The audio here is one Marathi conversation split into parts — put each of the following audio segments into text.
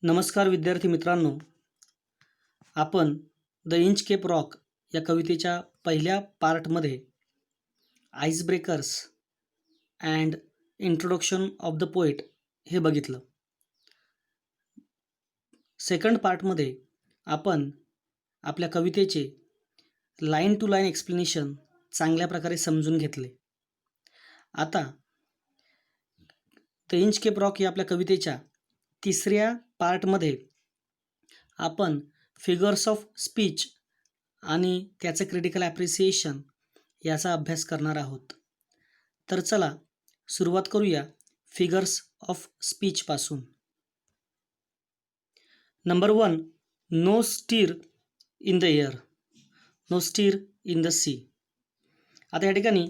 नमस्कार विद्यार्थी मित्रांनो, आपण द इंच केप रॉक या कवितेच्या पहिल्या पार्टमध्ये ice breakers and introduction of the poet हे बघितलं. सेकंड पार्टमध्ये आपण आपल्या कवितेचे लाईन टू लाईन एक्सप्लेनेशन चांगल्या प्रकारे समजून घेतले. आता द इंच केप रॉक या आपल्या कवितेच्या तिसऱ्या पार्टमध्ये आपण फिगर्स ऑफ स्पीच आणि त्याचे क्रिटिकल ॲप्रिसिएशन याचा अभ्यास करणार आहोत. तर चला सुरुवात करूया फिगर्स ऑफ स्पीचपासून. Number 1, no stir in the air, no stir in the sea. आता या ठिकाणी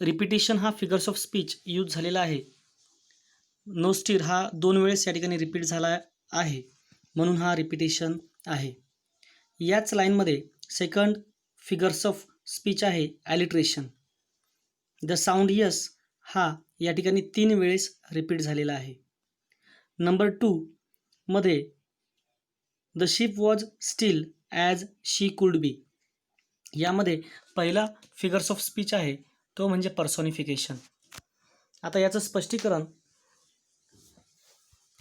रिपिटेशन हा फिगर्स ऑफ स्पीच यूज झालेला आहे. नो स्टीर हा 2 वेळेस या ठिकाणी रिपीट झाला आहे, म्हणून हा रिपिटेशन आहे. याच लाईनमध्ये सेकंड फिगर्स ऑफ स्पीच आहे ॲलिट्रेशन. द साऊंड यस हा या ठिकाणी 3 वेळेस रिपीट झालेला आहे. नंबर 2 मध्ये the ship was steel as she could be. यामध्ये पहिला फिगर्स ऑफ स्पीच आहे तो म्हणजे पर्सॉनिफिकेशन. आता याचं स्पष्टीकरण,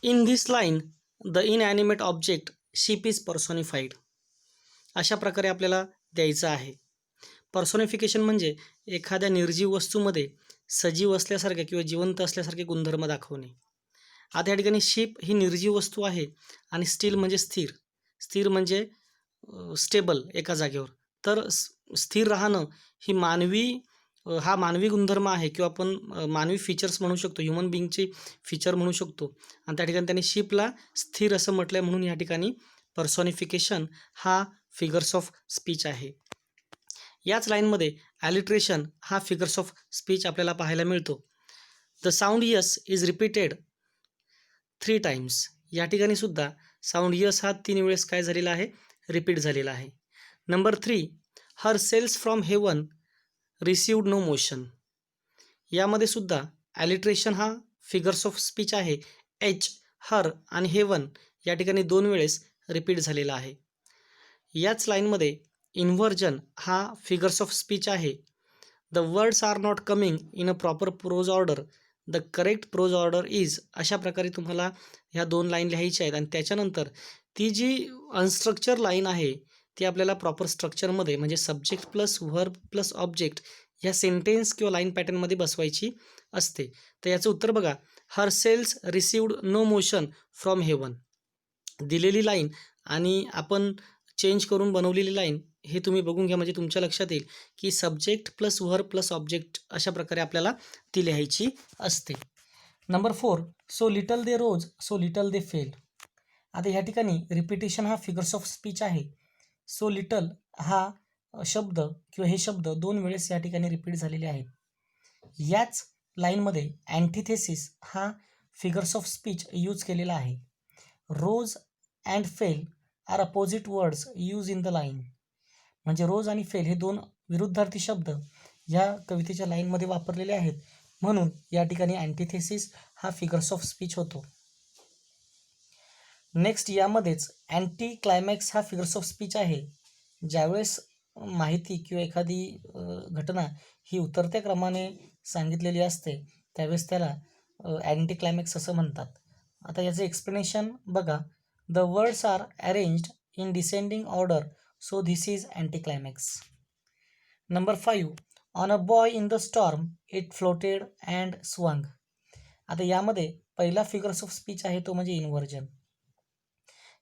in this line the inanimate object ship is personified, अशा प्रकारे आपल्याला द्यायचं आहे. पर्सॉनिफिकेशन म्हणजे एखाद्या निर्जीव वस्तूमध्ये सजीव असल्यासारखे किंवा जिवंत असल्यासारखे गुणधर्म दाखवणे. आता या ठिकाणी शिप ही निर्जीव वस्तू आहे आणि स्टील म्हणजे स्थिर, स्थिर म्हणजे स्टेबल एका जागेवर. तर स्थिर राहणं ही हा मानवी गुणधर्म आहे किंवा आपण मानवी फीचर्स म्हणू शकतो, ह्युमन बिंगची फीचर म्हणू शकतो. आणि त्या ठिकाणी त्यांनी शिपला स्थिर असं म्हटलं आहे, म्हणून या ठिकाणी पर्सॉनिफिकेशन हा फिगर्स ऑफ स्पीच आहे. याच लाईनमध्ये ॲलिट्रेशन हा फिगर्स ऑफ स्पीच आपल्याला पाहायला मिळतो. The sound yes is repeated 3 times. या ठिकाणी सुद्धा साऊंड यस हा 3 वेळेस काय झालेला आहे, रिपीट झालेला आहे. Number 3, her sails from heaven received no motion. यामध्ये सुद्धा ॲलिट्रेशन हा फिगर्स ऑफ स्पीच आहे. एच, हर आणि हेवन या ठिकाणी 2 वेळेस रिपीट झालेला आहे. याच लाईनमध्ये इन्व्हर्जन हा फिगर्स ऑफ स्पीच आहे. The words are not coming in a proper prose order, the correct prose order is. अशा प्रकारे तुम्हाला ह्या 2 लाईन लिहायच्या आहेत आणि त्याच्यानंतर ती जी अनस्ट्रक्चर लाईन आहे ती आपल्याला प्रॉपर स्ट्रक्चरमध्ये म्हणजे subject plus verb plus object ह्या सेंटेन्स किंवा लाईन पॅटर्नमध्ये बसवायची असते. तर याचं उत्तर बघा, her sails received no motion from heaven. दिलेली लाईन आणि आपण चेंज करून बनवलेली लाईन हे तुम्ही बघून घ्या, म्हणजे तुमच्या लक्षात येईल की subject plus verb plus object अशा प्रकारे आपल्याला ती लिहायची असते. नंबर 4, सो लिटल दे रोज सो लिटल दे फेल. आता ह्या ठिकाणी रिपिटेशन हा फिगर्स ऑफ स्पीच आहे. सो लिटल हा शब्द किंवा हे शब्द 2 वेळेस या ठिकाणी रिपीट झालेले आहेत. याच लाईनमध्ये अँटिथेसिस हा फिगर्स ऑफ स्पीच यूज केलेला आहे. Rose and fell are opposite words use in the line. म्हणजे रोज आणि फेल हे 2 विरुद्धार्थी शब्द या कवितेच्या लाईनमध्ये वापरलेले आहेत, म्हणून या ठिकाणी अँटिथेसिस हा फिगर्स ऑफ स्पीच होतो. नेक्स्ट यामध्येच अँटी क्लायमॅक्स हा फिगर्स ऑफ स्पीच आहे. ज्यावेळेस माहिती किंवा एखादी घटना ही उतरत्या क्रमाने सांगितलेली असते त्यावेळेस त्याला अँटी क्लायमॅक्स असं म्हणतात. आता याचं एक्सप्लेनेशन बघा, the words are arranged in descending order so this is anticlimax. Number 5, on a buoy in the storm it floated and swung. आता यामध्ये पहिला फिगर्स ऑफ स्पीच आहे तो म्हणजे इन्व्हर्जन.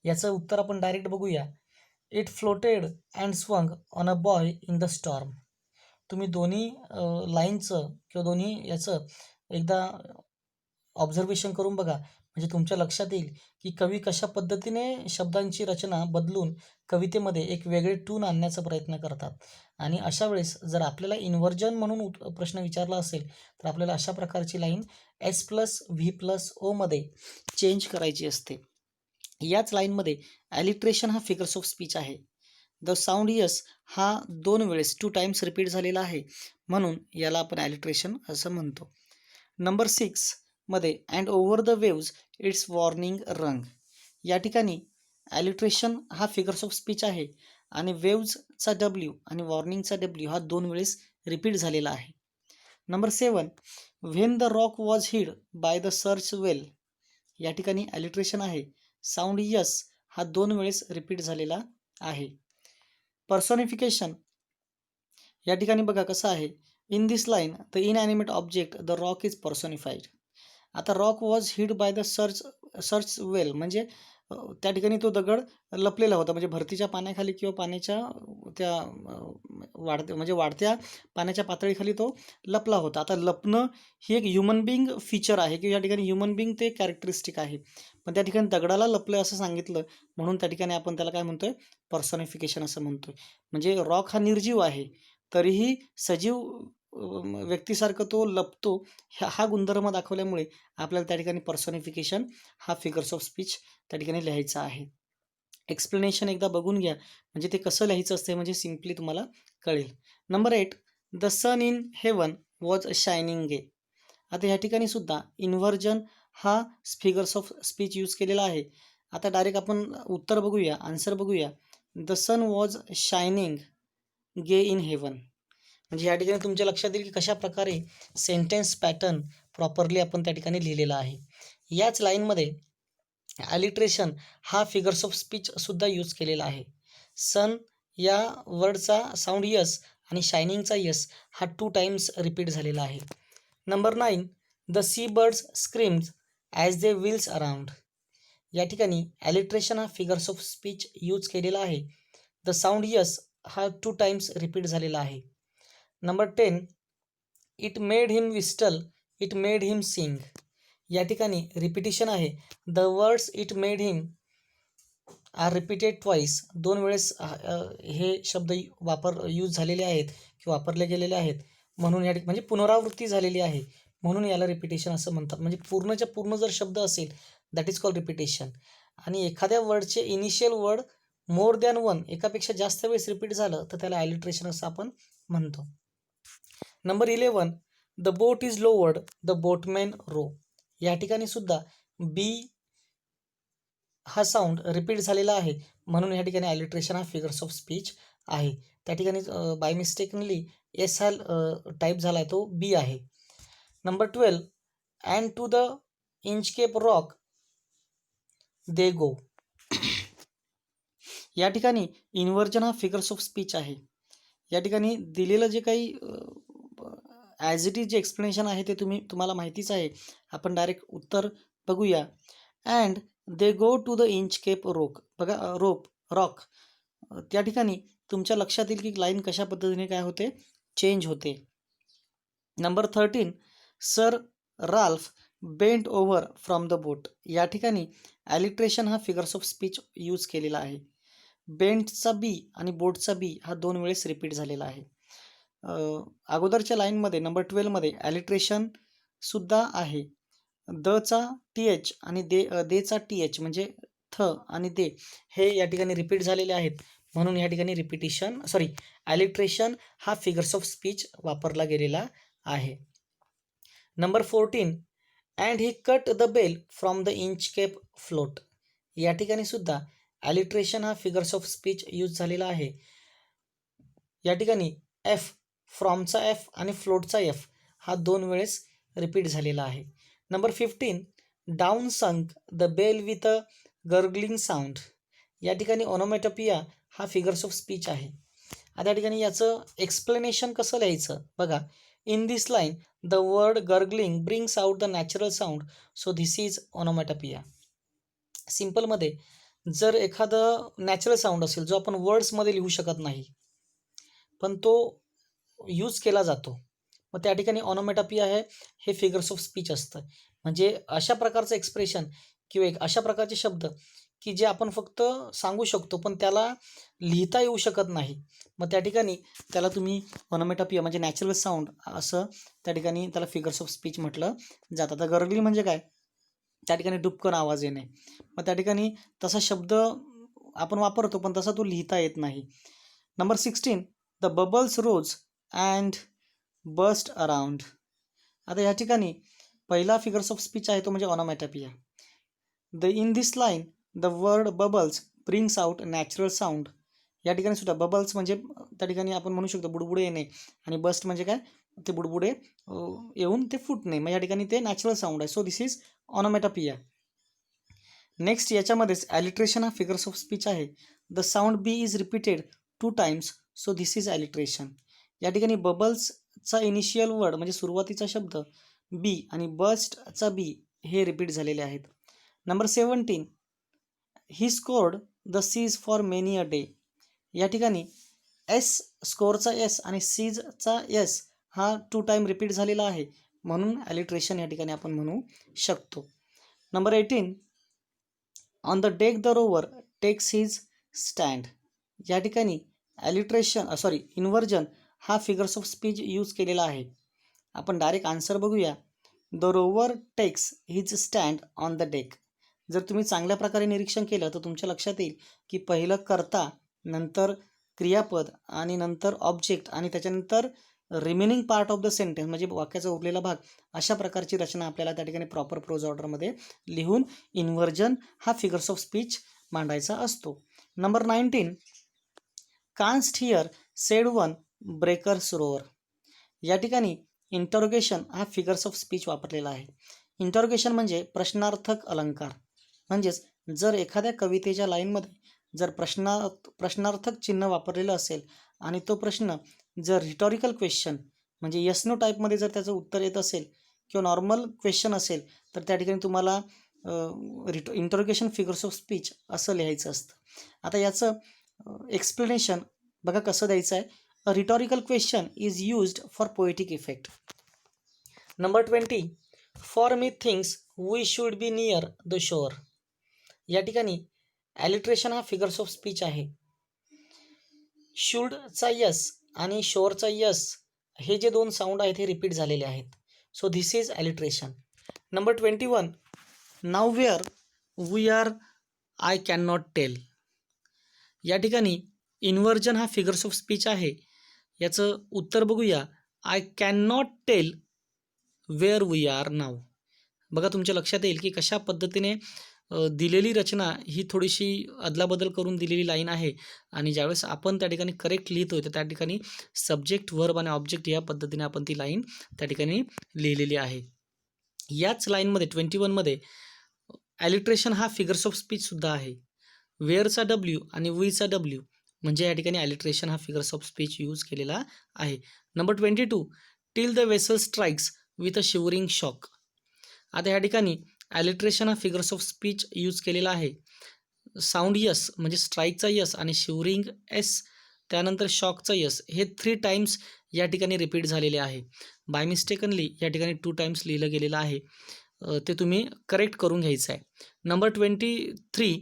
याचं उत्तर आपण डायरेक्ट बघूया. It floated and swung on a buoy in the storm. तुम्ही दोन्ही लाईनचं किंवा दोन्ही याचं एकदा ऑब्झर्वेशन करून बघा, म्हणजे तुमच्या लक्षात येईल की कवी कशा पद्धतीने शब्दांची रचना बदलून कवितेमध्ये एक वेगळे टून आणण्याचा प्रयत्न करतात. आणि अशा वेळेस जर आपल्याला इन्व्हर्जन म्हणून प्रश्न विचारला असेल तर आपल्याला अशा प्रकारची लाईन S+V+O मध्ये चेंज करायची असते. याच लाईनमध्ये ॲलिट्रेशन हा फिगर्स ऑफ स्पीच आहे. द साऊंड यस हा 2 वेळेस 2 टाइम्स रिपीट झालेला आहे, म्हणून याला आपण ॲलिट्रेशन असं म्हणतो. नंबर 6 मध्ये and over the waves it's warning रंग. या ठिकाणी ॲलिट्रेशन हा फिगर्स ऑफ स्पीच आहे आणि वेव्जचा डब्ल्यू आणि वॉर्निंगचा डब्ल्यू हा 2 वेळेस रिपीट झालेला आहे. Number 7, when the rock was hid by the surge's वेल, या ठिकाणी ॲलिट्रेशन आहे. साऊंड यस हा 2 वेळेस रिपीट झालेला आहे. पर्सॉनिफिकेशन या ठिकाणी बघा कसं आहे. In this line the inanimate object the rock is personified. आता rock was hid by the surge's swell म्हणजे त्या ठिकाणी तो दगड लपलेला होता, म्हणजे भरतीच्या पाण्याखाली किंवा पाण्याच्या त्या वाढत्या पाण्याच्या पातळीखाली तो लपला होता. आता लपणं ही एक ह्युमन बिंग फीचर आहे किंवा या ठिकाणी ह्युमन बिंग ते कॅरेक्टरिस्टिक आहे, पण त्या ठिकाणी दगडाला लपलं असं सांगितलं म्हणून त्या ठिकाणी आपण त्याला काय म्हणतोय, पर्सॉनिफिकेशन असं म्हणतोय. म्हणजे रॉक हा निर्जीव आहे तरीही सजीव व्यक्तीसारखं तो लपतो, हा गुणधर्म दाखवल्यामुळे आपल्याला त्या ठिकाणी पर्सॉनिफिकेशन हा फिगर्स ऑफ स्पीच त्या ठिकाणी लिहायचा आहे. एक्सप्लेनेशन एकदा बघून घ्या, म्हणजे ते कसं लिहायचं असते म्हणजे सिम्पली तुम्हाला कळेल. Number 8, the sun in heaven was shining gay. आता ह्या ठिकाणी सुद्धा इन्व्हर्जन हा फिगर्स ऑफ स्पीच यूज केलेला आहे. आता डायरेक्ट आपण उत्तर बघूया, आन्सर बघूया. The sun was shining gay in heaven. म्हणजे या ठिकाणी तुमच्या लक्षात येईल की कशा प्रकारे सेंटेन्स पॅटर्न प्रॉपरली आपण त्या ठिकाणी लिहिलेला आहे. याच लाईनमध्ये ॲलिट्रेशन हा फिगर्स ऑफ स्पीच सुद्धा यूज केलेला आहे. सन या वर्डचा साऊंड यस आणि शायनिंगचा यस हा 2 टाइम्स रिपीट झालेला आहे. Number 9, the sea birds screams as they wheels around. या ठिकाणी ॲलिट्रेशन हा फिगर्स ऑफ स्पीच यूज केलेला आहे. द साऊंड यस हा 2 टाइम्स रिपीट झालेला आहे. Number 10, it made him whistle, it made him sing. या ठिकाणी रिपिटिशन आहे. The words it made him are repeated twice. 2 वेळेस हे शब्द यूज झालेले आहेत किंवा वापरले गेलेले आहेत, म्हणून या म्हणजे पुनरावृत्ती झालेली आहे म्हणून याला रिपिटेशन असं म्हणतात. म्हणजे पूर्णच्या पूर्ण जर शब्द असेल दॅट इज कॉल्ड रिपिटेशन. आणि एखाद्या वर्डचे initial word more than one एकापेक्षा जास्त वेळेस रिपीट झालं तर त्याला ॲलिट्रेशन असं आपण म्हणतो. Number 11, the boat is lowered, the boatman row. या ठिकाणी सुद्धा बी हा साऊंड रिपीट झालेला आहे म्हणून या ठिकाणी ॲलिट्रेशन हा फिगर्स ऑफ स्पीच आहे. त्या ठिकाणी बाय मिस्टेकनली एस हा टाईप झाला आहे, तो बी आहे. Number 12, and to the Inchcape rock they go. या ठिकाणी इन्व्हर्जन हा फिगर्स ऑफ स्पीच आहे. या ठिकाणी दिलेलं जे काही ॲज इट इज जे एक्सप्लेनेशन आहे ते तुम्हाला माहितीच आहे. आपण डायरेक्ट उत्तर बघूया. And they go to the Inchcape rock. बघा रॉक त्या ठिकाणी तुमच्या लक्षात येईल की लाईन कशा पद्धतीने काय होते, चेंज होते. Number 13, Sir Ralph bent over from the boat. या ठिकाणी ॲलिट्रेशन हा फिगर्स ऑफ स्पीच यूज केलेला आहे. बेंटचा बी आणि बोटचा बी हा 2 वेळेस रिपीट झालेला आहे. अगोदरच्या लाईनमध्ये नंबर 12मध्ये ॲलिट्रेशन सुद्धा आहे. दचा टी एच आणि देचा टी एच म्हणजे थ आणि दे हे या ठिकाणी रिपीट झालेले आहेत म्हणून या ठिकाणी ॲलिट्रेशन हा फिगर्स ऑफ स्पीच वापरला गेलेला आहे. Number 14, and he cut the bell from the Inchcape float. या ठिकाणी सुद्धा ॲलिट्रेशन हा फिगर्स ऑफ स्पीच यूज झालेला आहे. या ठिकाणी एफ फ्रॉमचा एफ आणि फ्लोटचा एफ हा 2 वेळेस रिपीट झालेला आहे. Number 15, down sunk the bell with a gurgling sound. या ठिकाणी ओनोमॅटोपिया हा फिगर्स ऑफ स्पीच आहे. आता या ठिकाणी याचं एक्सप्लेनेशन कसं लिहायचं बघा. In this line the word gargling brings out the natural sound, so this is onomatopoeia. सिम्पलमध्ये जर एखादं नॅचरल साऊंड असेल जो आपण वर्ड्समध्ये लिहू शकत नाही पण तो यूज केला जातो, मग त्या ठिकाणी ऑनोमॅटोपिया हे फिगर्स ऑफ स्पीच असतं. म्हणजे अशा प्रकारचं एक्सप्रेशन किंवा अशा प्रकारचे शब्द की जे आपण फक्त सांगू शकतो पण त्याला लिहिता येऊ शकत नाही, मग त्या ठिकाणी त्याला तुम्ही ऑनोमॅटोपिया म्हणजे नॅचरल साऊंड असं त्या ठिकाणी त्याला फिगर्स ऑफ स्पीच म्हटलं जातं. आता गर्गलिंग म्हणजे काय, त्या ठिकाणी डुबकन आवाज येणे, मग त्या ठिकाणी तसा शब्द आपण वापरतो पण तसा तो लिहिता येत नाही. Number 16, the bubbles rose and burst around. आता या ठिकाणी पहिला फिगर्स ऑफ स्पीच आहे तो म्हणजे onomatopoeia. In this line the word bubbles brings out natural sound. या ठिकाणी सुद्धा बबल्स म्हणजे त्या ठिकाणी आपण म्हणू शकतो बुडबुडे येणे, आणि बस्ट म्हणजे काय, ते बुडबुडे येऊन ते फुटणे. मग या ठिकाणी ते नॅचरल साऊंड आहे. So this is onomatopoeia. Next याच्यामध्येच ॲलिट्रेशन हा फिगर्स ऑफ स्पीच आहे. The sound B is repeated 2 times, so this is alliteration. या ठिकाणी बबल्सचा इनिशियल वर्ड म्हणजे सुरुवातीचा शब्द बी आणि बस्टचा बी हे रिपीट झालेले आहेत. Number 17, he scoured the seas for many a day. या ठिकाणी एस स्कोअरचा एस आणि सीजचा एस हा 2 टाइम रिपीट झालेला आहे, म्हणून ॲलिट्रेशन या ठिकाणी आपण म्हणू शकतो. Number 18, on the deck the rover takes his stand. या ठिकाणी इन्व्हर्जन हा फिगर्स ऑफ स्पीच यूज केलेला आहे. आपण डायरेक्ट आन्सर बघूया. The rover takes his stand on the deck. जर तुम्ही चांगल्या प्रकारे निरीक्षण केलं तर तुमच्या लक्षात येईल की पहिलं कर्ता, नंतर क्रियापद आणि नंतर ऑब्जेक्ट आणि त्याच्यानंतर remaining part of the sentence म्हणजे वाक्याचा उरलेला भाग, अशा प्रकारची रचना आपल्याला त्या ठिकाणी प्रॉपर प्रोज ऑर्डरमध्ये लिहून इन्व्हर्जन हा फिगर्स ऑफ स्पीच मांडायचा असतो. Number 19, canst hear said one breakers roar. या ठिकाणी इंटरोगेशन हा फिगर्स ऑफ स्पीच वापरलेला आहे. इंटरोगेशन म्हणजे प्रश्नार्थक अलंकार. म्हणजेच जर एखाद्या कवितेच्या लाईनमध्ये जर प्रश्नार्थक चिन्ह वापरलेलं असेल आणि तो प्रश्न जर रिटॉरिकल क्वेश्चन म्हणजे यस नो टाईपमध्ये जर त्याचं उत्तर येत असेल किंवा नॉर्मल क्वेश्चन असेल, तर त्या ठिकाणी तुम्हाला इंटरोगेशन फिगर्स ऑफ स्पीच असं लिहायचं असतं. आता याचं एक्सप्लेनेशन बघा कसं द्यायचं आहे. A rhetorical question is used for poetic effect. Number 20, for methinks we should be near the shore. या ठिकाणी ॲलिट्रेशन हा फिगर्स ऑफ स्पीच आहे. शूडचा यस आणि शोअरचा यस हे जे 2 साऊंड आहेत हे रिपीट झालेले आहेत. So this is alliteration. Number 21, now where we are I cannot tell. या ठिकाणी इन्व्हर्जन हा फिगर्स ऑफ स्पीच आहे. याचं उत्तर बघूया. I cannot tell where we are now. बघा तुमच्या लक्षात येईल की कशा पद्धतीने दिलेली रचना ही थोडीशी अदलाबदल करून दिलेली लाईन आहे, आणि ज्यावेळेस आपण त्या ठिकाणी करेक्ट लिहितोय तर त्या ठिकाणी सब्जेक्ट, व्हर्ब आणि ऑब्जेक्ट या पद्धतीने आपण ती लाईन त्या ठिकाणी लिहिलेली आहे. याच लाईनमध्ये 21 मध्ये ॲलिट्रेशन हा फिगर्स ऑफ स्पीचसुद्धा आहे. वेअरचा डब्ल्यू आणि वीचा डब्ल्यू म्हणजे या ठिकाणी ॲलिट्रेशन हा फिगर्स ऑफ स्पीच यूज केलेला आहे. Number 22, till the vessel strikes with a shivering shock. आता या ठिकाणी ॲलिट्रेशन हा फिगर्स ऑफ स्पीच यूज केलेला आहे. साऊंड यस म्हणजे स्ट्राईकचा यस आणि शिवरिंग एस, त्यानंतर शॉकचा यस हे 3 टाइम्स या ठिकाणी रिपीट झालेले आहे. बाय मिस्टेकनली या ठिकाणी 2 टाइम्स लिहिलं गेलेलं आहे, ते तुम्ही करेक्ट करून घ्यायचं आहे. Number 23,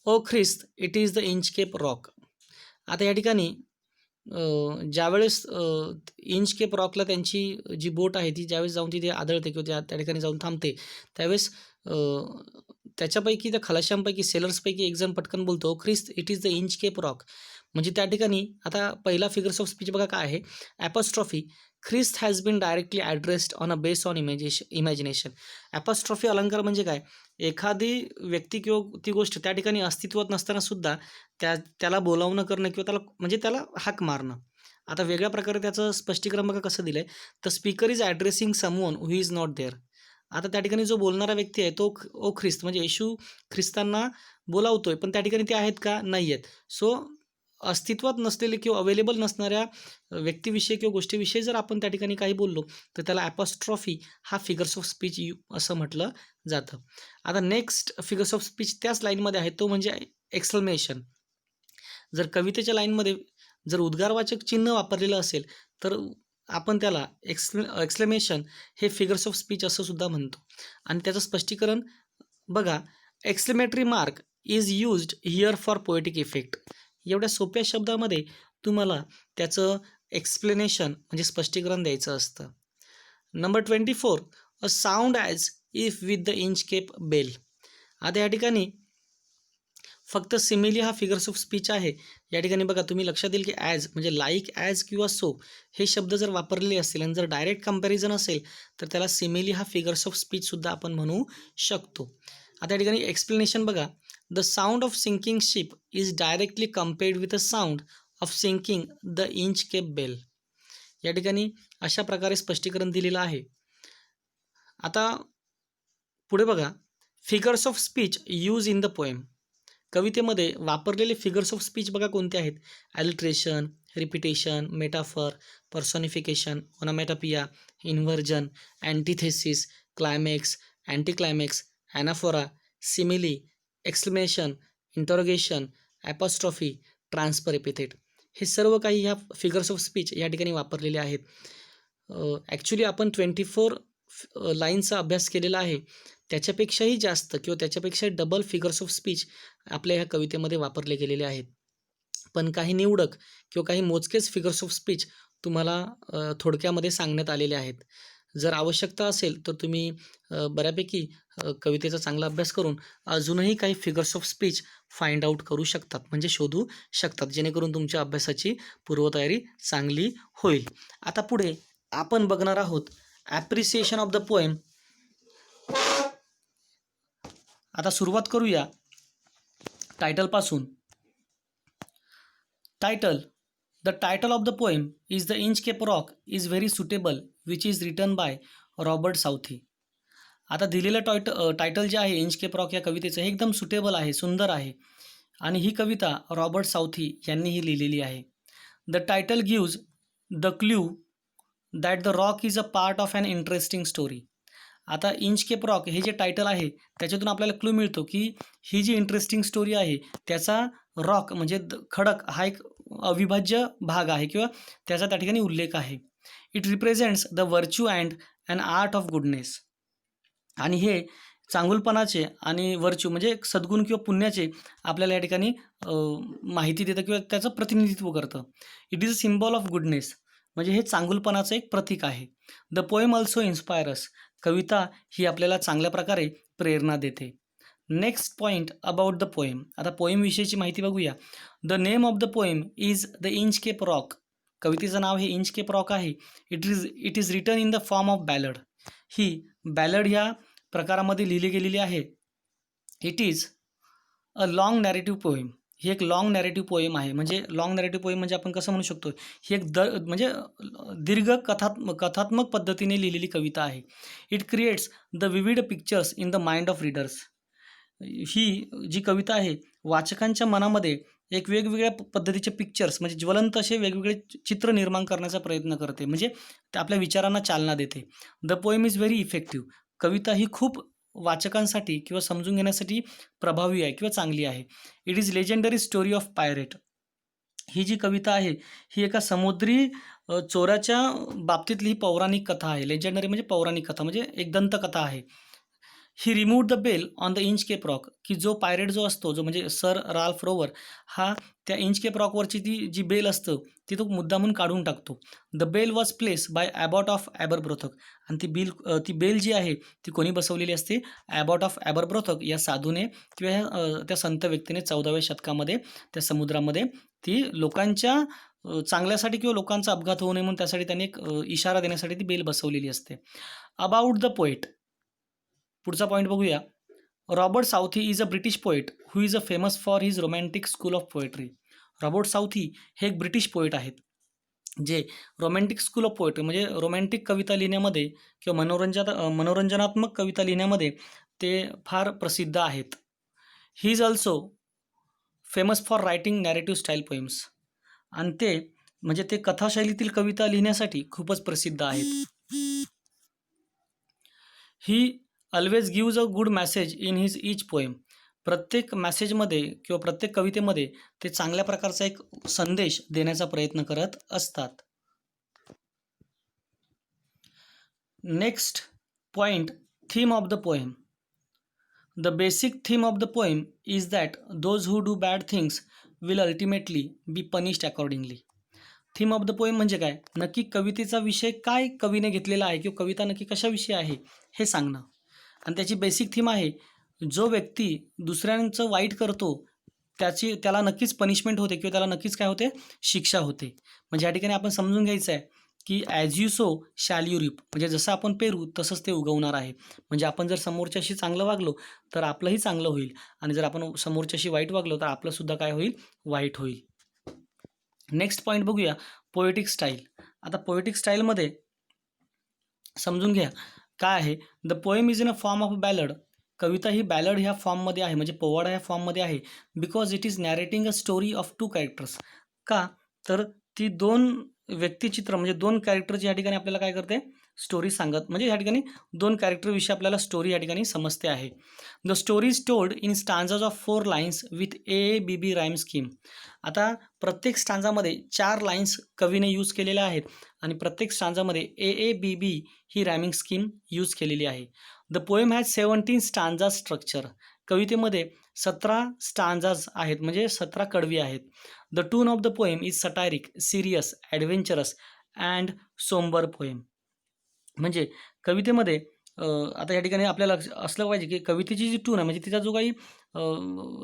O Christ it is the Inchcape rock. आता या ठिकाणी ज्यावेळेस इंचकेप रॉकला त्यांची जी बोट आहे ती ज्यावेळेस जाऊन तिथे आदळते किंवा त्या ठिकाणी जाऊन थांबते, त्यावेळेस त्याच्यापैकी त्या खलाशांपैकी सेलर्सपैकी एक जण पटकन बोलतो, Christ it is the Inchcape Rock. म्हणजे त्या ठिकाणी आता पहिला फिगर्स ऑफ स्पीच बघा काय आहे. Apostrophe Christ has been directly addressed on a base on imagination. Apostrophe अलंकार म्हणजे काय, एखादी व्यक्ती किंवा ती गोष्ट त्या ठिकाणी अस्तित्वात नसताना सुद्धा त्याला बोलावणं करणं किंवा त्याला हाक मारणं. आता वेगळ्या प्रकारे त्याचं स्पष्टीकरण बघा कसं दिलं आहे. The speaker is addressing someone who is not there. आता त्या ठिकाणी जो बोलणारा व्यक्ती आहे तो ओ ख्रिस्त म्हणजे येशू ख्रिस्तांना बोलावतोय, पण त्या ठिकाणी ते आहेत का, नाही आहेत. सो अस्तित्वात नसलेले किंवा अवेलेबल नसणाऱ्या व्यक्तीविषयी किंवा गोष्टीविषयी जर आपण त्या ठिकाणी काही बोललो तर त्याला ॲपॉस्ट्रॉफी हा फिगर्स ऑफ स्पीच असं म्हटलं जातं. आता नेक्स्ट फिगर्स ऑफ स्पीच त्याच लाईनमध्ये आहे, तो म्हणजे एक्सक्लेमेशन. जर कवितेच्या लाईनमध्ये जर उद्गारवाचक चिन्ह वापरलेलं असेल तर आपण त्याला एक्सक्लेमेशन हे फिगर्स ऑफ स्पीच असं सुद्धा म्हणतो. आणि त्याचं स्पष्टीकरण बघा. Exclamatory mark is used here for poetic effect. एवढ्या सोप्या शब्दामध्ये तुम्हाला त्याचं एक्सप्लेनेशन म्हणजे स्पष्टीकरण द्यायचं असतं. Number 24, a sound as if with the Inchcape bell. आता या ठिकाणी फक्त सिमिली हा फिगर्स ऑफ स्पीच आहे. या ठिकाणी बघा तुम्ही लक्षात येईल की ॲज म्हणजे लाईक, ॲज किंवा सो हे शब्द जर वापरलेले असतील आणि जर डायरेक्ट कंपॅरिझन असेल तर त्याला सिमिली हा फिगर्स ऑफ स्पीचसुद्धा आपण म्हणू शकतो. आता या ठिकाणी एक्सप्लेनेशन बघा. The sound of sinking ship is directly compared with the sound of sinking the Inchcape bell. या ठिकाणी अशा प्रकारे स्पष्टीकरण दिलेलं आहे. आता पुढे बघा, figures of speech use in the poem. कवितेमध्ये वापरलेले फिगर्स ऑफ स्पीच बघा कोणते आहेत. Alliteration, repetition, metaphor, personification, onomatopoeia, inversion, antithesis, climax, anticlimax, anaphora, simile, exclamation, interrogation, apostrophe, transfer epithet. हे सर्व काही ह्या फिगर्स ऑफ स्पीच या ठिकाणी वापरलेले आहेत. ॲक्च्युली आपण 24 लाईनचा अभ्यास केलेला आहे. त्याच्यापेक्षाही जास्त किंवा त्याच्यापेक्षाही डबल फिगर्स ऑफ स्पीच आपल्या ह्या कवितेमध्ये वापरले गेलेले आहेत. पण काही निवडक किंवा काही मोजकेच फिगर्स ऑफ स्पीच तुम्हाला थोडक्यामध्ये सांगण्यात आलेले आहेत. जर आवश्यकता असेल तर तुम्ही बऱ्यापैकी कवितेचा चांगला अभ्यास करून अजूनही काही figures of speech find out करू शकतात, म्हणजे शोधू शकतात, जेणेकरून तुमच्या अभ्यासाची पूर्वतयारी चांगली होईल. आता पुढे आपण बघणार आहोत ॲप्रिसिएशन ऑफ द पोएम. आता सुरुवात करूया टायटलपासून. Title. The title of the poem is the Inchcape rock is very suitable which is written by Robert Southey. आता दिलेलं टायटल जे आहे इंच केप रॉक या कवितेचं, हे एकदम सुटेबल आहे, सुंदर आहे, आणि ही कविता रॉबर्ट साऊथी यांनी ही लिहिलेली आहे. The title gives the clue that the rock is a part of an interesting story. आता इंच केप रॉक हे जे टायटल आहे त्याच्यातून आपल्याला क्लू मिळतो की ही जी इंटरेस्टिंग स्टोरी आहे त्याचा रॉक म्हणजे खडक हा एक अविभाज्य भाग आहे किंवा त्याचा त्या ठिकाणी उल्लेख आहे. It represents the virtue and an art of goodness. आणि हे चांगुलपणाचे आणि व्हर्च्यू म्हणजे सद्गुण किंवा पुण्याचे आपल्याला या ठिकाणी माहिती देतं किंवा त्याचं प्रतिनिधित्व करतं. It is a symbol of goodness, म्हणजे हे चांगुलपणाचं एक प्रतीक आहे. The poem also inspires. कविता ही आपल्याला चांगल्या प्रकारे प्रेरणा देते. Next point about the poem. आता पोएमविषयीची माहिती बघूया. The name of the poem is the Inchcape Rock. कवितेचं नाव हे इंच केप रॉक आहे. It is written in the form of ballad. ही बॅलड ह्या प्रकारामध्ये लिहिली गेलेली आहे. It is a long narrative poem. ही एक लाँग नॅरेटिव्ह पोएम आहे. म्हणजे लाँग नॅरेटिव्ह पोएम म्हणजे आपण कसं म्हणू शकतो, ही एक म्हणजे दीर्घ कथात्मक पद्धतीने लिहिलेली कविता आहे. It creates the vivid pictures in the mind of readers. ही जी कविता आहे वाचकांच्या मनामध्ये एक वेगवेगळ्या पद्धतीचे पिक्चर्स म्हणजे ज्वलंत असे वेगवेगळे चित्र निर्माण करण्याचा प्रयत्न करते, म्हणजे ते आपल्या विचारांना चालना देते. The poem is very effective. कविता ही खूप वाचकांसाठी किंवा समजून घेण्यासाठी प्रभावी आहे किंवा चांगली आहे. It is legendary story of pirate. ही जी कविता आहे ही एका समुद्री चोराच्या बाबतीतली ही पौराणिक कथा आहे. लेजेंडरी म्हणजे पौराणिक कथा, म्हणजे एक दंतकथा आहे. He remove the bell on the Inchcape rock. की जो पायरेट जो असतो, जो म्हणजे सर राल्फ रोवर, हा त्या इंच केप रॉकवरची ती जी बेल असतं ती तो मुद्दामून काढून टाकतो. The bell was place by abbot of Aberbrothok. आणि ती बेल जी आहे ती कोणी बसवलेली असते? ॲबॉट ऑफ ॲबरब्रोथक या साधूने किंवा त्या संत व्यक्तीने 14व्या शतकामध्ये त्या समुद्रामध्ये ती लोकांच्या चांगल्यासाठी किंवा लोकांचा अपघात होऊ नये म्हणून त्यासाठी त्यांनी एक इशारा देण्यासाठी ती बेल बसवलेली असते. About the poet. पुढचा पॉईंट बघूया. Robert Southey is a British poet who is a famous for his romantic school of poetry. Robert Southey हे एक ब्रिटिश पोएट आहेत जे रोमॅन्टिक स्कूल ऑफ पोएट्री म्हणजे रोमॅन्टिक कविता लिहिण्यामध्ये किंवा मनोरंजनात्मक कविता लिहिण्यामध्ये ते फार प्रसिद्ध आहेत. He is also famous for writing narrative style poems. आणि ते म्हणजे ते कथाशैलीतील कविता लिहिण्यासाठी खूपच प्रसिद्ध आहेत. ही always gives a good message in his each poem. प्रत्येक मॅसेजमध्ये किंवा प्रत्येक कवितेमध्ये ते चांगल्या प्रकारचा एक संदेश देण्याचा प्रयत्न करत असतात. Next point, theme of the poem. The basic theme of the poem is that those who do bad things will ultimately be punished accordingly. Theme of the poem म्हणजे काय? नक्की कवितेचा विषय काय कवीने घेतलेला आहे किंवा कविता नक्की कशाविषयी आहे हे सांगणं. आणि त्याची बेसिक थीम आहे जो व्यक्ती दुसऱ्यांचं वाईट करतो त्याला नक्कीच पनिशमेंट होते किंवा त्याला नक्कीच काय होते? शिक्षा होते. म्हणजे या ठिकाणी आपण समजून घ्यायचं आहे की as you sow shall you रिप, म्हणजे जसं आपण पेरू तसंच ते उगवणार आहे. म्हणजे आपण जर समोरच्याशी चांगलं वागलो तर आपलंही चांगलं होईल आणि जर आपण समोरच्याशी वाईट वागलो तर आपलंसुद्धा काय होईल, वाईट होईल. नेक्स्ट पॉईंट बघूया, पोएटिक स्टाईल. आता पोएटिक स्टाईलमध्ये समजून घ्या काय आहे. The poem is in a form of ballad. कविता ही बॅलड ह्या फॉर्ममध्ये आहे, म्हणजे पोवाडा ह्या फॉर्ममध्ये आहे. Because it is narrating a story of two characters. का तर ती दोन व्यक्तिचित्र म्हणजे दोन कॅरेक्टरची या ठिकाणी आपल्याला काय करते, स्टोरी सांगत, म्हणजे या ठिकाणी दोन कॅरेक्टरविषयी आपल्याला स्टोरी या ठिकाणी समजते आहे. The story is told in stanzas of 4 lines with AABB rhyme scheme. आता प्रत्येक स्टांजामध्ये 4 लाईन्स कवीने यूज केलेल्या आहेत आणि प्रत्येक स्टांजामध्ये AABB ही रायमिंग स्कीम यूज केलेली आहे. The poem has 17 stanza structure. कवितेमध्ये 17 स्टांजाज आहेत, म्हणजे 17 कडवी आहेत. The tone of the poem is satiric, serious, adventurous and sombre poem. म्हणजे कवितेमध्ये आता या ठिकाणी आपल्याला असलं पाहिजे की कवितेची जी टून आहे, म्हणजे तिचा जो काही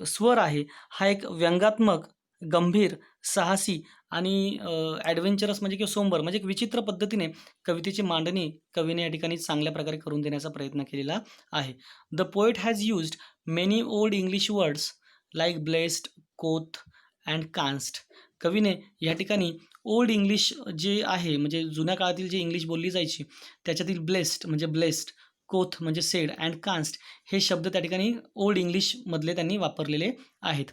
स्वर आहे हा एक व्यंगात्मक, गंभीर, साहसी आणि ॲडव्हेंचरस म्हणजे किंवा सोंबर म्हणजे एक विचित्र पद्धतीने कवितेची मांडणी कवीने या ठिकाणी चांगल्या प्रकारे करून देण्याचा प्रयत्न केलेला आहे. The poet has used many old English words like blessed, कोथ अँड कान्स्ट. कवीने या ठिकाणी ओल्ड इंग्लिश जे आहे, म्हणजे जुन्या काळातील जी इंग्लिश बोलली जायची त्याच्यातील ब्लेस्ड म्हणजे ब्लेस्ड, कोथ म्हणजे सेड अँड कान्स्ट हे शब्द त्या ठिकाणी ओल्ड इंग्लिशमधले त्यांनी वापरलेले आहेत.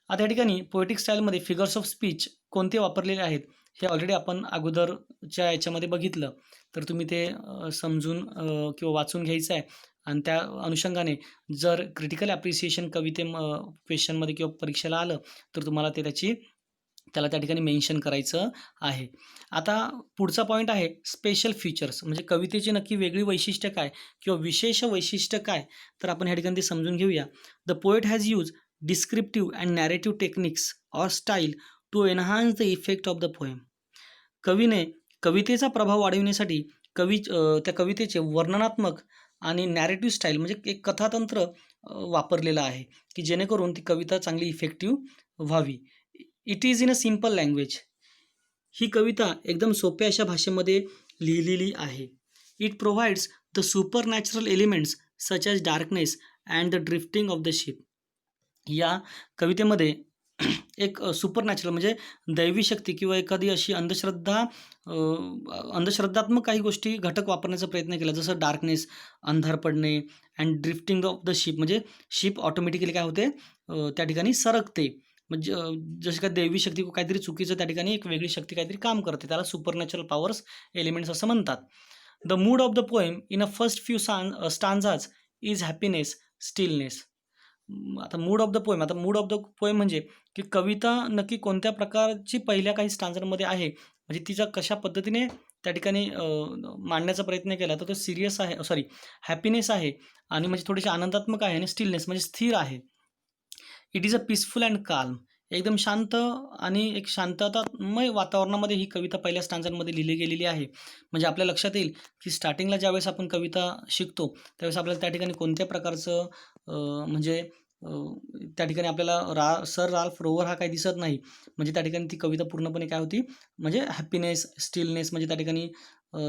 आता या ठिकाणी पोएटिक स्टाईलमध्ये फिगर्स ऑफ स्पीच कोणते वापरलेले आहेत हे ऑलरेडी आपण अगोदरच्या याच्यामध्ये बघितलं, तर तुम्ही ते समजून किंवा वाचून घ्यायचं आहे आणि त्या अनुषंगाने जर क्रिटिकल ॲप्रिसिएशन क्वेश्चनमध्ये किंवा परीक्षेला आलं तर तुम्हाला त्याला त्या ठिकाणी मेन्शन करायचं आहे. आता पुढचा पॉईंट आहे स्पेशल फीचर्स, म्हणजे कवितेची नक्की वेगळी वैशिष्ट्य काय किंवा विशेष वैशिष्ट्य काय, तर आपण ह्या ठिकाणी ते समजून घेऊया. The poet has use descriptive and narrative techniques or style to enhance the effect of the poem. कवीने कवितेचा प्रभाव वाढविण्यासाठी त्या कवितेचे वर्णनात्मक आणि नॅरेटिव्ह स्टाईल म्हणजे एक कथातंत्र वापरलेलं आहे की जेणेकरून ती कविता चांगली इफेक्टिव्ह व्हावी. It is in a simple language. ही कविता एकदम सोप्या अशा भाषेमध्ये लिहिलेली आहे. It provides the super natural elements such as darkness and the drifting of the ship. या कवितेमध्ये एक सुपर नॅचरल म्हणजे दैवी शक्ती किंवा एखादी अशी अंधश्रद्धात्मक काही गोष्टी घटक वापरण्याचा प्रयत्न केला, जसं डार्कनेस अंधार पडणे and drifting of the ship म्हणजे शिप ऑटोमॅटिकली काय होते त्या ठिकाणी सरकते. म्हणजे जशी काय दैवी शक्ती काहीतरी चुकीचं त्या ठिकाणी एक वेगळी शक्ती काहीतरी काम करते, त्याला सुपरनॅचरल पॉवर्स एलिमेंट्स असं म्हणतात. The mood off the poem in a first few stanzas is happiness, stillness. आता मूड ऑफ द पोएम, आता मूड ऑफ द पोएम म्हणजे की कविता नक्की कोणत्या प्रकारची पहिल्या काही स्टांजांमध्ये आहे, म्हणजे तिचा कशा पद्धतीने त्या ठिकाणी मांडण्याचा प्रयत्न केला, तर तो सिरियस आहे, सॉरी हॅपीनेस आहे आणि म्हणजे थोडीशी आनंदात्मक आहे आणि स्टिलनेस म्हणजे स्थिर आहे. It is a peaceful and calm. एकदम शांत आणि एक शांततामय वातावरणामध्ये ही कविता पहिल्या स्टांजांमध्ये लिहिली गेलेली आहे. म्हणजे आपल्या लक्षात येईल की स्टार्टिंगला ज्यावेळेस आपण कविता शिकतो त्यावेळेस आपल्याला त्या ठिकाणी कोणत्या प्रकारचं म्हणजे त्या ठिकाणी आपल्याला सर राल्फ रोवर हा काही दिसत नाही. म्हणजे त्या ठिकाणी ती कविता पूर्णपणे काय होती, म्हणजे हॅपीनेस, स्टिलनेस म्हणजे त्या ठिकाणी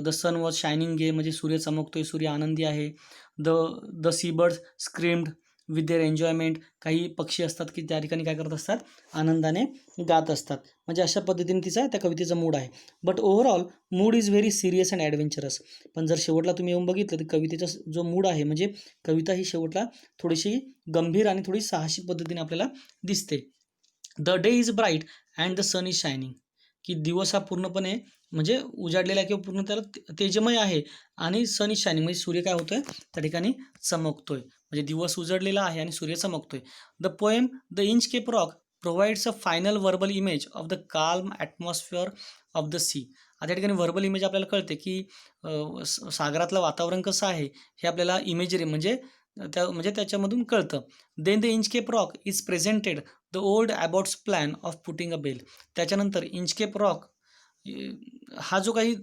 the sun was shining gay म्हणजे सूर्य चमकतोय, सूर्य आनंदी आहे. The the sea birds screamed with their enjoyment. काही पक्षी असतात की त्या ठिकाणी काय करत असतात, आनंदाने गात असतात. म्हणजे अशा पद्धतीने तिचा त्या कवितेचा मूड आहे. But overall mood is very serious and adventurous. पण जर शेवटला तुम्ही येऊन बघितलं तर कवितेचा जो मूड आहे, म्हणजे कविता ही शेवटला थोडीशी गंभीर आणि थोडी साहसी पद्धतीने आपल्याला दिसते. The day is bright and the sun is shining. की दिवस हा पूर्णपणे म्हणजे उजाडलेला आहे किंवा पूर्ण त्याला तेजमय आहे आणि सन इज शायनिंग म्हणजे सूर्य काय होतोय त्या ठिकाणी चमकतोय. म्हणजे दिवस उजडलेला आहे आणि सूर्य चमकतोय. The poem the Inchcape Rock provides a final verbal image of the calm atmosphere of the sea. आता या ठिकाणी व्हर्बल इमेज आपल्याला कळते की सागरातलं वातावरण कसं आहे हे आपल्याला इमेजरी म्हणजे त्याच्यामधून कळतं. Then the Inchcape Rock is presented the old abbot's plan of putting a bell. त्याच्यानंतर इंचकेप रॉक हा जो काही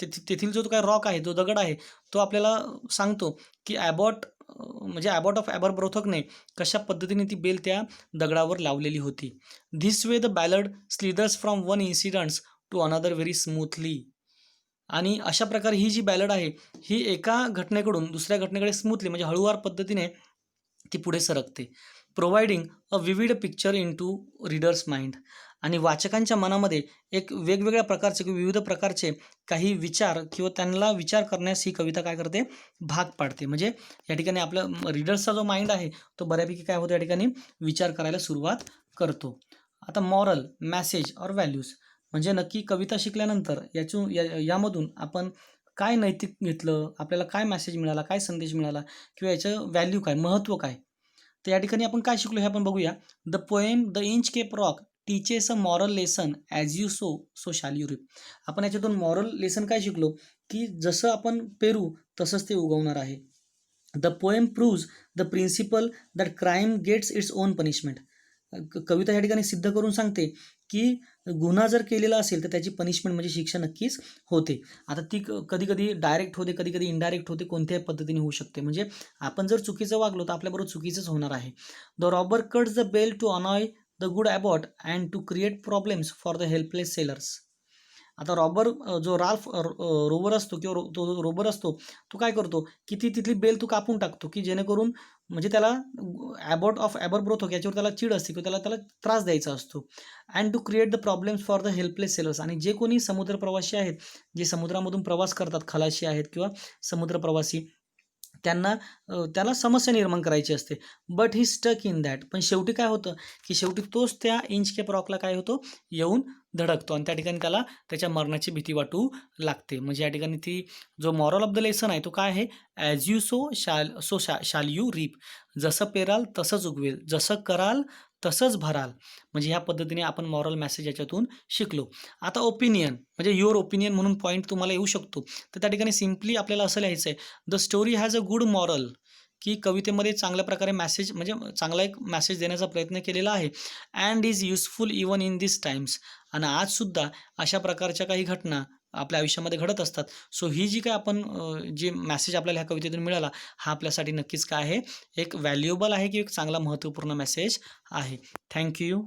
तेथील जो काही रॉक आहे, जो दगड आहे, तो आपल्याला सांगतो की म्हणजे ॲबॉट ऑफ ॲबरब्रोथकने कशा पद्धतीने ती बेल त्या दगडावर लावलेली होती. This way the ballad slithers from one incidents to another very smoothly. आणि अशा प्रकारे ही जी बॅलड आहे ही एका घटनेकडून दुसऱ्या घटनेकडे स्मूथली म्हणजे हळूवार पद्धतीने ती पुढे सरकते. Providing a vivid picture into readers mind. आणि वाचकांच्या मनामध्ये एक वेगवेगळ्या प्रकारचे किंवा विविध प्रकारचे काही विचार किंवा त्यांना विचार करण्यास ही कविता काय करते, भाग पाडते. म्हणजे या ठिकाणी आपलं रीडर्सचा जो माइंड आहे तो बऱ्यापैकी काय होतो या ठिकाणी विचार करायला सुरुवात करतो. आता मॉरल, मॅसेज और व्हॅल्यूज म्हणजे नक्की कविता शिकल्यानंतर यामधून आपण काय नैतिक घेतलं, आपल्याला काय मेसेज मिळाला, काय संदेश मिळाला किंवा याचं व्हॅल्यू काय, महत्त्व काय. तर या ठिकाणी आपण काय शिकलो हे आपण बघूया. The poem the Inchcape rock teaches a moral lesson as you sow shall you reap. आपण याच्यातून मॉरल लेसन काय शिकलो की जसं आपण पेरू तसंच ते उगवणार आहे. The poem proves the principle that crime gets its own punishment. कविता या ठिकाणी सिद्ध करून सांगते की गुन्हा जर केलेला असेल तर त्याची पनिशमेंट म्हणजे शिक्षा नक्कीच होते. आता ती कधी कधी डायरेक्ट होते, कधी कधी इनडायरेक्ट होते, कोणत्याही पद्धतीने होऊ शकते. म्हणजे आपण जर चुकीचं वागलो तर आपल्याबरोबर चुकीचंच होणार आहे. The robber cuts the bell to annoy the good abbot and to create problems for the helpless sailors. आता रॉबर जो राल्फ रोबर असतो किंवा तो रोबर असतो तो काय करतो की ती तिथली बेल तो कापून टाकतो की जेणेकरून म्हणजे त्याला ॲबॉट ऑफ ॲबरब्रोथ होतो याच्यावर त्याला चीड असते किंवा त्याला त्रास द्यायचा असतो. And to create the problems for the helpless sailors. आणि जे कोणी समुद्र प्रवासी आहेत, जे समुद्रामधून प्रवास करतात, खलाशी आहेत किंवा समुद्र प्रवासी, त्याला समस्या निर्माण करायची असते. But he stuck in that. पण शेवटी काय होतं की शेवटी तोच त्या इंच केप रॉकला काय होतो, येऊन धडकतो आणि त्या ठिकाणी त्याला त्याच्या मरणाची भीती वाटू लागते. म्हणजे या ठिकाणी ती जो मॉरल ऑफ द लेसन आहे तो काय आहे, ॲज यू शाल यू रीप. जसं पेराल तसंच उगवेल, जसं कराल तसंच भराल. म्हणजे ह्या पद्धतीने आपण मॉरल मेसेज याच्यातून शिकलो. आता ओपिनियन म्हणजे युअर ओपिनियन म्हणून पॉईंट तुम्हाला येऊ शकतो. तर त्या ठिकाणी सिम्पली आपल्याला असं लिहायचं आहे, the story has a good moral. की कवितेमध्ये चांगल्या प्रकारे मॅसेज म्हणजे चांगला एक मॅसेज देण्याचा प्रयत्न केलेला आहे. And is useful even in this times. आणि आजसुद्धा अशा प्रकारच्या काही घटना आपल्या आयुष्यामध्ये घडत असतात. सो ही जी काय आपण जे मॅसेज आपल्याला ह्या कवितेतून मिळाला हा आपल्यासाठी नक्कीच काय आहे, एक व्हॅल्युएबल आहे की एक चांगला महत्त्वपूर्ण मॅसेज आहे. थँक्यू.